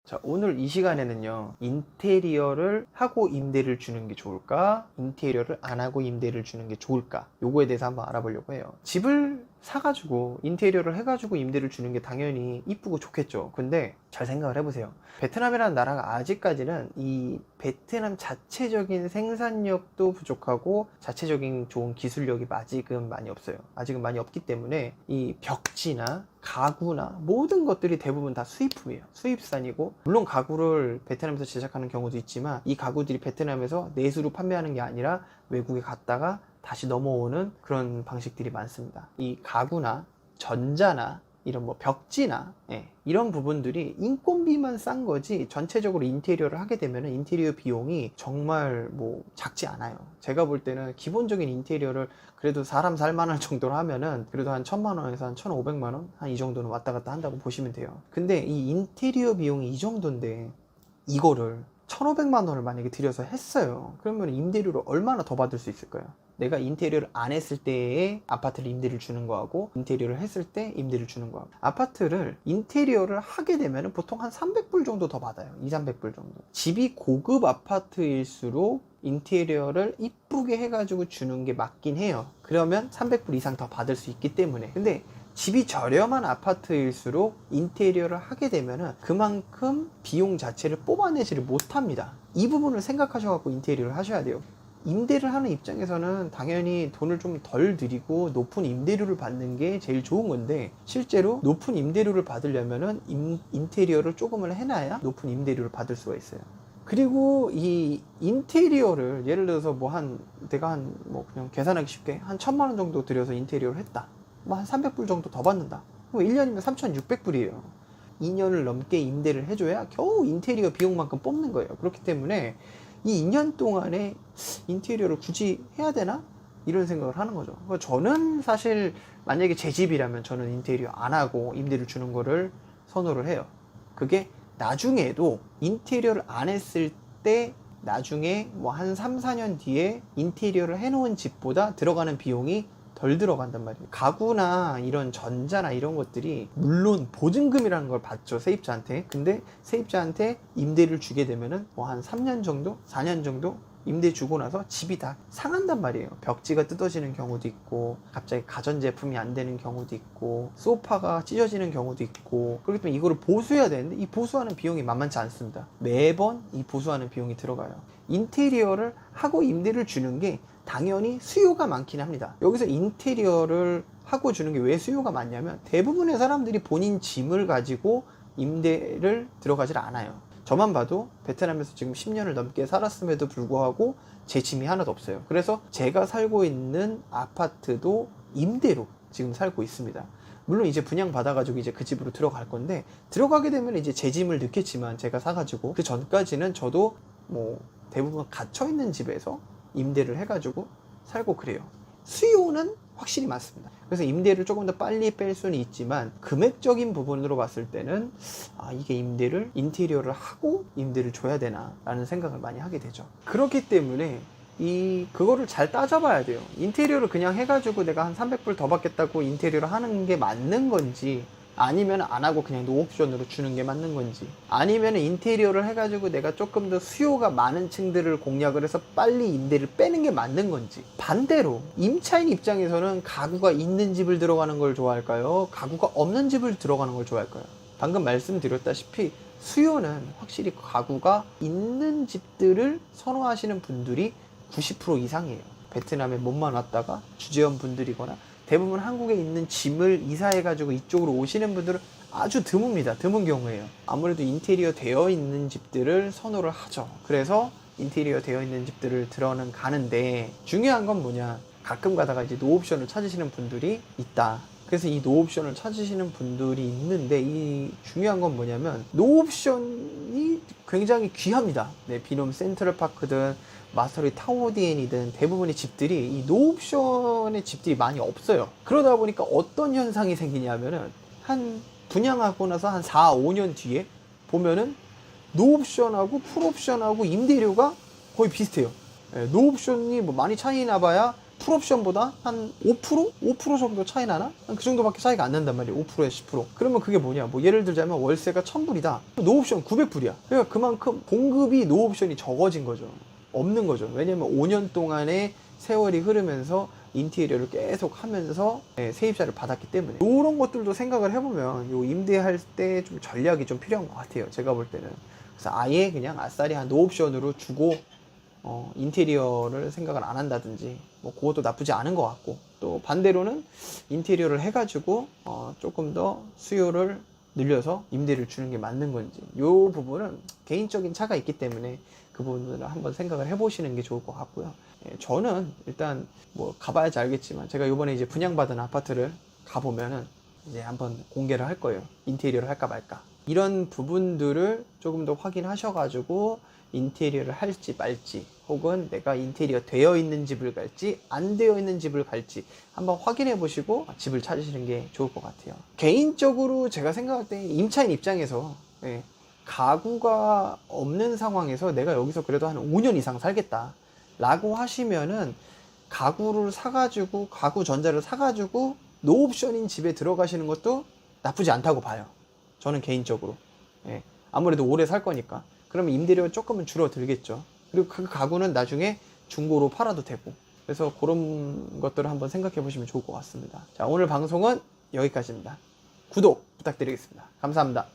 자, 오늘 이 시간에는요, 인테리어를 하고 임대를 주는 게 좋을까? 인테리어를 안 하고 임대를 주는 게 좋을까? 요거에 대해서 한번 알아보려고 해요. 집을 사가지고 인테리어를 해가지고 임대를 주는 게 당연히 이쁘고 좋겠죠. 근데 잘 생각을 해보세요. 베트남이라는 나라가 아직까지는 이 베트남 자체적인 생산력도 부족하고 자체적인 좋은 기술력이 아직은 많이 없어요. 아직은 많이 없기 때문에 이 벽지나 가구나 모든 것들이 대부분 다 수입품이에요. 수입산이고, 물론 가구를 베트남에서 제작하는 경우도 있지만 이 가구들이 베트남에서 내수로 판매하는 게 아니라 외국에 갔다가 다시 넘어오는 그런 방식들이 많습니다. 이 가구나 전자나 이런 뭐 벽지나 이런 부분들이 인건비만 싼 거지, 전체적으로 인테리어를 하게 되면 인테리어 비용이 정말 뭐 작지 않아요. 제가 볼 때는 기본적인 인테리어를 그래도 사람 살만할 정도로 하면은 그래도 한 1000만 원에서 한 1500만 원 한 이 정도는 왔다 갔다 한다고 보시면 돼요. 근데 이 인테리어 비용이 이 정도인데 이거를 1500만 원을 만약에 들여서 했어요. 그러면 임대료를 얼마나 더 받을 수 있을까요? 내가 인테리어를 안 했을 때에 아파트를 임대를 주는 거하고 인테리어를 했을 때 임대를 주는 거하고, 아파트를 인테리어를 하게 되면 보통 한 300불 정도 더 받아요. 200~300불 정도. 집이 고급 아파트일수록 인테리어를 이쁘게 해가지고 주는 게 맞긴 해요. 그러면 300불 이상 더 받을 수 있기 때문에. 근데 집이 저렴한 아파트일수록 인테리어를 하게 되면 그만큼 비용 자체를 뽑아내지를 못합니다. 이 부분을 생각하셔서 인테리어를 하셔야 돼요. 임대를 하는 입장에서는 당연히 돈을 좀 덜 들이고 높은 임대료를 받는 게 제일 좋은 건데, 실제로 높은 임대료를 받으려면 인테리어를 조금을 해놔야 높은 임대료를 받을 수가 있어요. 그리고 이 인테리어를 예를 들어서 내가 그냥 계산하기 쉽게 한 1000만 원 정도 들여서 인테리어를 했다. 한 300불 정도 더 받는다. 그럼 1년이면 3600불이에요. 2년을 넘게 임대를 해줘야 겨우 인테리어 비용만큼 뽑는 거예요. 그렇기 때문에 이 2년 동안에 인테리어를 굳이 해야 되나? 이런 생각을 하는 거죠. 저는 사실 만약에 제 집이라면 저는 인테리어 안 하고 임대를 주는 거를 선호를 해요. 그게 나중에도 인테리어를 안 했을 때 나중에 한 3~4년 뒤에 인테리어를 해놓은 집보다 들어가는 비용이 덜 들어간단 말이에요. 가구나 이런 전자나 이런 것들이 물론 보증금이라는 걸 받죠, 세입자한테. 근데 세입자한테 임대를 주게 되면은 한 3년 정도, 4년 정도 임대 주고 나서 집이 다 상한단 말이에요. 벽지가 뜯어지는 경우도 있고, 갑자기 가전제품이 안 되는 경우도 있고, 소파가 찢어지는 경우도 있고. 그렇기 때문에 이거를 보수해야 되는데 이 보수하는 비용이 만만치 않습니다. 매번 이 보수하는 비용이 들어가요. 인테리어를 하고 임대를 주는 게 당연히 수요가 많긴 합니다. 여기서 인테리어를 하고 주는 게 왜 수요가 많냐면, 대부분의 사람들이 본인 짐을 가지고 임대를 들어가질 않아요. 저만 봐도 베트남에서 지금 10년을 넘게 살았음에도 불구하고 제 짐이 하나도 없어요. 그래서 제가 살고 있는 아파트도 임대로 지금 살고 있습니다. 물론 이제 분양 받아가지고 이제 그 집으로 들어갈 건데, 들어가게 되면 이제 제 짐을 넣겠지만 제가 사가지고, 그 전까지는 저도 대부분 갇혀있는 집에서 임대를 해가지고 살고 그래요. 수요는 확실히 많습니다. 그래서 임대를 조금 더 빨리 뺄 수는 있지만 금액적인 부분으로 봤을 때는 이게 인테리어를 하고 임대를 줘야 되나 라는 생각을 많이 하게 되죠. 그렇기 때문에 그거를 잘 따져봐야 돼요. 인테리어를 그냥 해가지고 내가 한 300불 더 받겠다고 인테리어를 하는 게 맞는 건지, 아니면 안 하고 그냥 노옵션으로 주는 게 맞는 건지, 아니면 인테리어를 해가지고 내가 조금 더 수요가 많은 층들을 공략을 해서 빨리 임대를 빼는 게 맞는 건지. 반대로 임차인 입장에서는 가구가 있는 집을 들어가는 걸 좋아할까요? 가구가 없는 집을 들어가는 걸 좋아할까요? 방금 말씀드렸다시피 수요는 확실히 가구가 있는 집들을 선호하시는 분들이 90% 이상이에요. 베트남에 몸만 왔다가 주재원 분들이거나 대부분 한국에 있는 짐을 이사해가지고 이쪽으로 오시는 분들은 아주 드뭅니다. 드문 경우에요. 아무래도 인테리어 되어 있는 집들을 선호를 하죠. 그래서 인테리어 되어 있는 집들을 들어는 가는데, 중요한 건 뭐냐, 가끔 가다가 이제 노옵션을 찾으시는 분들이 있다. 그래서 이 노옵션을 찾으시는 분들이 있는데, 이 중요한 건 뭐냐면 노옵션이 굉장히 귀합니다. 비놈 센트럴파크든 마스터리 타워디엔이든 대부분의 집들이 이 노옵션의 집들이 많이 없어요. 그러다 보니까 어떤 현상이 생기냐면은 한 분양하고 나서 한 4~5년 뒤에 보면은 노옵션하고 풀옵션하고 임대료가 거의 비슷해요. 노옵션이 많이 차이 나봐야 풀옵션보다 한 5%? 5% 정도 차이 나나? 그 정도밖에 차이가 안 난단 말이에요. 5%에 10%. 그러면 그게 뭐냐? 뭐 예를 들자면 월세가 1,000불이다. 노옵션 900불이야. 그러니까 그만큼 공급이 노옵션이 적어진 거죠. 없는 거죠. 왜냐면 5년 동안의 세월이 흐르면서 인테리어를 계속 하면서 세입자를 받았기 때문에 이런 것들도 생각을 해보면 요 임대할 때 좀 전략이 좀 필요한 것 같아요. 제가 볼 때는. 그래서 아예 그냥 아싸리 한 노옵션으로 주고 인테리어를 생각을 안 한다든지 뭐 그것도 나쁘지 않은 것 같고, 또 반대로는 인테리어를 해가지고 조금 더 수요를 늘려서 임대를 주는 게 맞는 건지, 이 부분은 개인적인 차가 있기 때문에 그 부분을 한번 생각을 해보시는 게 좋을 것 같고요. 저는 일단 뭐 가봐야지 알겠지만 제가 이번에 이제 분양받은 아파트를 가보면은 이제 한번 공개를 할 거예요. 인테리어를 할까 말까, 이런 부분들을 조금 더 확인하셔가지고 인테리어를 할지 말지, 혹은 내가 인테리어 되어 있는 집을 갈지 안 되어 있는 집을 갈지 한번 확인해 보시고 집을 찾으시는 게 좋을 것 같아요. 개인적으로 제가 생각할 때 임차인 입장에서 가구가 없는 상황에서 내가 여기서 그래도 한 5년 이상 살겠다 라고 하시면은 가구를 사가지고, 가구 전자를 사가지고 노옵션인 집에 들어가시는 것도 나쁘지 않다고 봐요. 저는 개인적으로. 아무래도 오래 살 거니까. 그러면 임대료가 조금은 줄어들겠죠. 그리고 그 가구는 나중에 중고로 팔아도 되고. 그래서 그런 것들을 한번 생각해 보시면 좋을 것 같습니다. 자, 오늘 방송은 여기까지입니다. 구독 부탁드리겠습니다. 감사합니다.